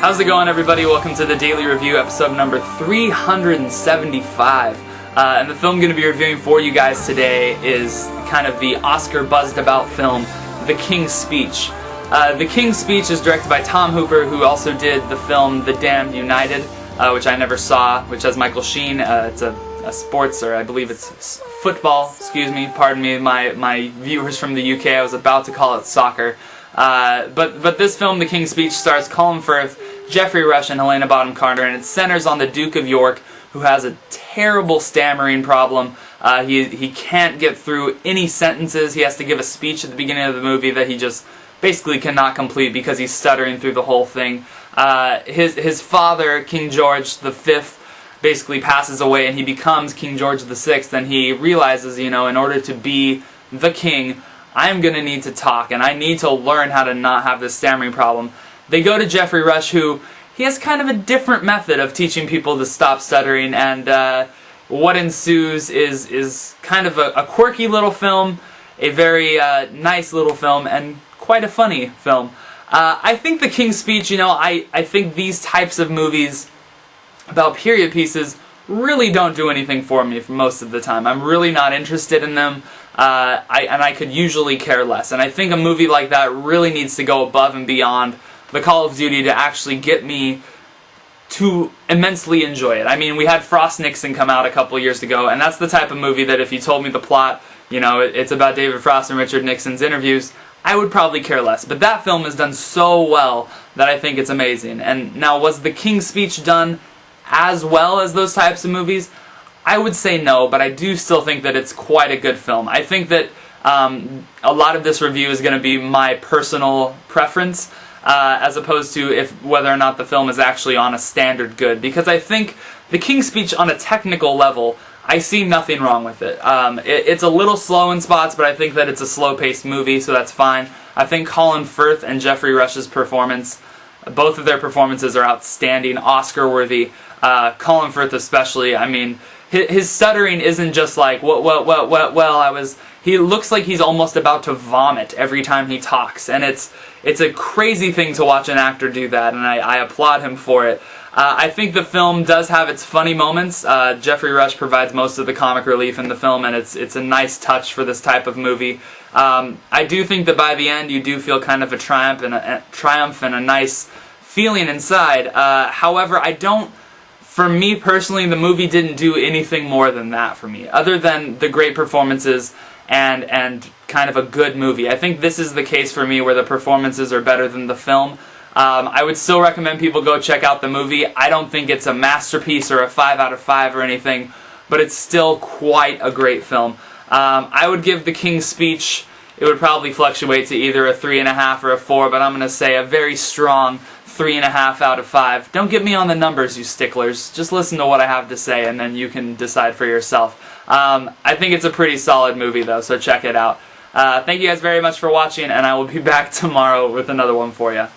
How's it going, everybody? Welcome to the Daily Review, episode number 375. And the film I'm going to be reviewing for you guys today is kind of the Oscar buzzed about film, The King's Speech. The King's Speech is directed by Tom Hooper, who also did the film The Damned United, which I never saw, which has Michael Sheen. It's a sports, or I believe it's football, excuse me, pardon me, my viewers from the UK, I was about to call it soccer. But this film, The King's Speech, stars Colin Firth, Geoffrey Rush, and Helena Bonham Carter, and it centers on the Duke of York, who has a terrible stammering problem. He can't get through any sentences. He has to give a speech at the beginning of the movie that he just basically cannot complete because he's stuttering through the whole thing. His father, King George V, basically passes away and he becomes King George VI, and he realizes, you know, in order to be the king, I'm going to need to talk, and I need to learn how to not have this stammering problem. They go to Geoffrey Rush, who he has kind of a different method of teaching people to stop stuttering, and what ensues is kind of a quirky little film, a very nice little film, and quite a funny film. I think The King's Speech, you know, I think these types of movies about period pieces really don't do anything for me for most of the time. I'm really not interested in them, and I could usually care less. And I think a movie like that really needs to go above and beyond the Call of Duty to actually get me to immensely enjoy it. I mean, we had Frost Nixon come out a couple years ago, and that's the type of movie that if you told me the plot, you know, it's about David Frost and Richard Nixon's interviews, I would probably care less. But that film is done so well that I think it's amazing. And now, was The King's Speech done as well as those types of movies? I would say no, but I do still think that it's quite a good film. I think that a lot of this review is going to be my personal preference, as opposed to whether or not the film is actually on a standard good. Because I think The King's Speech, on a technical level, I see nothing wrong with it. It's a little slow in spots, but I think that it's a slow-paced movie, so that's fine. I think Colin Firth and Geoffrey Rush's performance, both of their performances are outstanding, Oscar-worthy. Colin Firth especially, I mean, his stuttering isn't just like, he looks like he's almost about to vomit every time he talks, and it's a crazy thing to watch an actor do that, and I applaud him for it. I think the film does have its funny moments. Geoffrey Rush provides most of the comic relief in the film, and it's a nice touch for this type of movie. I do think that by the end you do feel kind of a triumph and a nice feeling inside. However, for me personally, the movie didn't do anything more than that for me, other than the great performances and kind of a good movie. I think this is the case for me where the performances are better than the film. I would still recommend people go check out the movie. I don't think it's a masterpiece or a 5 out of 5 or anything, but it's still quite a great film. I would give The King's Speech, it would probably fluctuate to either a 3.5 or a 4, but I'm going to say a very strong 3.5 out of 5. Don't get me on the numbers, you sticklers. Just listen to what I have to say, and then you can decide for yourself. I think it's a pretty solid movie, though, so check it out. Thank you guys very much for watching, and I will be back tomorrow with another one for you.